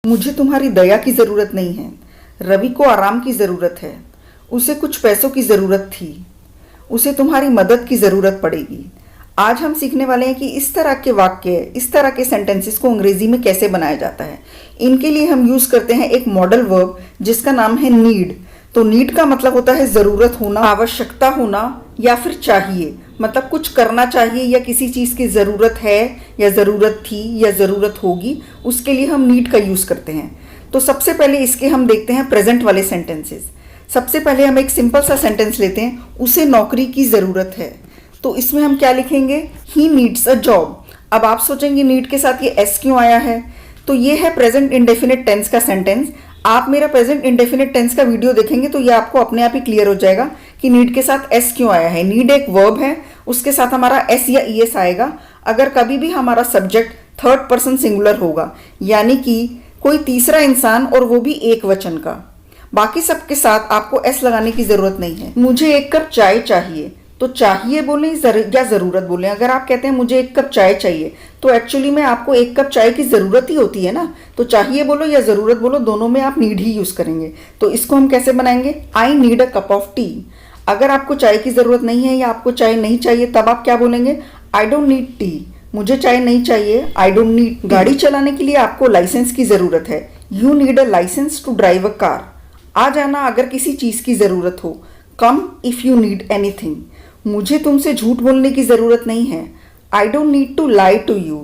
मुझे तुम्हारी दया की ज़रूरत नहीं है। रवि को आराम की ज़रूरत है। उसे कुछ पैसों की ज़रूरत थी। उसे तुम्हारी मदद की ज़रूरत पड़ेगी। आज हम सीखने वाले हैं कि इस तरह के वाक्य, इस तरह के सेंटेंसेस को अंग्रेजी में कैसे बनाया जाता है। इनके लिए हम यूज़ करते हैं एक मॉडल वर्ब जिसका नाम है नीड। तो नीड का मतलब होता है ज़रूरत होना, आवश्यकता होना या फिर चाहिए। मतलब कुछ करना चाहिए या किसी चीज़ की ज़रूरत है या ज़रूरत थी या ज़रूरत होगी, उसके लिए हम नीड का यूज़ करते हैं। तो सबसे पहले इसके हम देखते हैं प्रेजेंट वाले सेंटेंसेस। सबसे पहले हम एक सिंपल सा सेंटेंस लेते हैं, उसे नौकरी की ज़रूरत है। तो इसमें हम क्या लिखेंगे, ही नीड्स अ जॉब। अब आप सोचेंगे नीड के साथ ये एस क्यों आया है। तो ये है प्रेजेंट इंडेफिनिट टेंस का सेंटेंस। आप मेरा प्रेजेंट इंडेफिनिट टेंस का वीडियो देखेंगे तो ये आपको अपने आप ही क्लियर हो जाएगा कि नीड के साथ एस क्यों आया है। नीड एक वर्ब है, उसके साथ हमारा एस या ईएस आएगा अगर कभी भी हमारा सब्जेक्ट थर्ड पर्सन सिंगुलर होगा, यानी कि कोई तीसरा इंसान और वो भी एक वचन का। बाकी सबके साथ आपको एस लगाने की जरूरत नहीं है। मुझे एक कप चाय चाहिए, तो चाहिए बोलें या ज़रूरत बोलें। अगर आप कहते हैं मुझे एक कप चाय चाहिए तो एक्चुअली में आपको एक कप चाय की ज़रूरत ही होती है ना। तो चाहिए बोलो या ज़रूरत बोलो, दोनों में आप नीड ही यूज़ करेंगे। तो इसको हम कैसे बनाएंगे, I need a cup of T. अगर आपको चाय की ज़रूरत नहीं है या आपको चाय नहीं चाहिए तब आप क्या बोलेंगे, आई डोंट नीड टी। मुझे चाय नहीं चाहिए, आई डोंट नीड। गाड़ी चलाने के लिए आपको लाइसेंस की ज़रूरत है, you need a licence to drive a car. आ जाना अगर किसी चीज़ की ज़रूरत हो, come if you need anything. मुझे तुमसे झूठ बोलने की ज़रूरत नहीं है, I don't need to lie to you.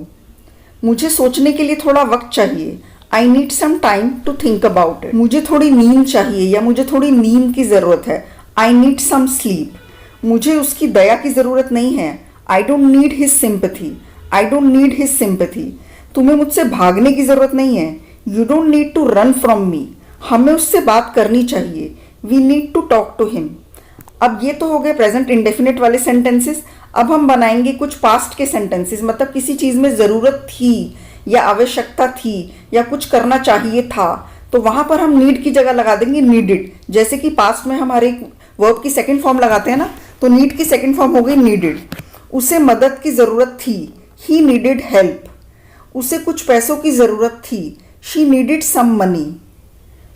मुझे सोचने के लिए थोड़ा वक्त चाहिए, I need some time to think about it. मुझे थोड़ी नींद चाहिए या मुझे थोड़ी नींद की ज़रूरत है, आई नीड सम स्लीप। मुझे उसकी दया की ज़रूरत नहीं है, I don't need his sympathy. I don't need his sympathy. तुम्हें मुझसे भागने की ज़रूरत नहीं है, you don't need to run from me. हमें उससे बात करनी चाहिए, we need to talk to him. अब ये तो हो गए प्रेजेंट इंडेफिनिट वाले सेंटेंसेस। अब हम बनाएंगे कुछ पास्ट के सेंटेंसेस, मतलब किसी चीज़ में ज़रूरत थी या आवश्यकता थी या कुछ करना चाहिए था, तो वहाँ पर हम नीड की जगह लगा देंगे नीडेड। जैसे कि पास्ट में हमारे वर्ब की सेकंड फॉर्म लगाते हैं ना, तो नीड की सेकंड फॉर्म हो गई नीडेड। उसे मदद की ज़रूरत थी, ही नीडेड हेल्प। उसे कुछ पैसों की ज़रूरत थी, शी नीडेड सम मनी।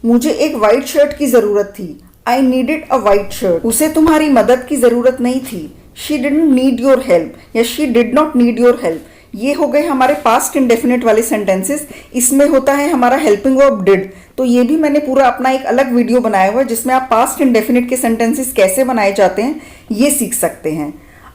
मुझे एक वाइट शर्ट की ज़रूरत थी, I needed a white shirt. उसे तुम्हारी मदद की ज़रूरत नहीं थी, she didn't need your help या she did not need your help. ये हो गए हमारे पास्ट इंडेफिनिट वाले सेंटेंसेस। इसमें होता है हमारा हेल्पिंग वर्ब डिड। तो ये भी मैंने पूरा अपना एक अलग वीडियो बनाया हुआ है जिसमें आप पास्ट इंडेफिनिट के सेंटेंसेस कैसे बनाए जाते हैं ये सीख सकते हैं।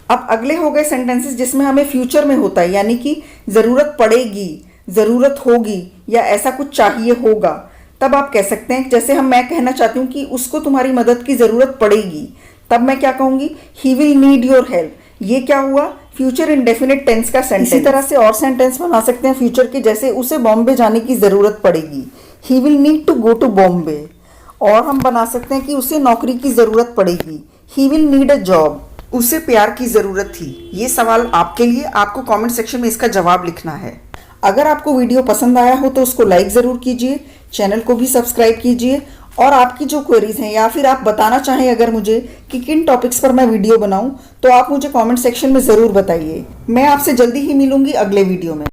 अब अगले हो गए सेंटेंसेस जिसमें हमें फ्यूचर में होता है, यानी कि ज़रूरत पड़ेगी, ज़रूरत होगी या ऐसा कुछ चाहिए होगा। तब आप कह सकते हैं, जैसे मैं कहना चाहती हूँ कि उसको तुम्हारी मदद की ज़रूरत पड़ेगी, तब मैं क्या कहूँगी, ही विल नीड योर हेल्प। ये क्या हुआ, फ्यूचर इंडेफिनिट टेंस का सेंटेंस। इसी तरह से और सेंटेंस बना सकते हैं फ्यूचर के, जैसे उसे बॉम्बे जाने की ज़रूरत पड़ेगी, he will need to go to Bombay. और हम बना सकते हैं कि उसे नौकरी की ज़रूरत पड़ेगी, he will need a job. उसे प्यार की ज़रूरत थी। ये सवाल आपके लिए, आपको कमेंट सेक्शन में इसका जवाब लिखना है। अगर आपको वीडियो पसंद आया हो तो उसको लाइक ज़रूर कीजिए, चैनल को भी सब्सक्राइब कीजिए। और आपकी जो क्वेरीज हैं या फिर आप बताना चाहें अगर मुझे कि किन टॉपिक्स पर मैं वीडियो बनाऊं, तो आप मुझे कमेंट सेक्शन में ज़रूर बताइए। मैं आपसे जल्दी ही मिलूंगी अगले वीडियो में।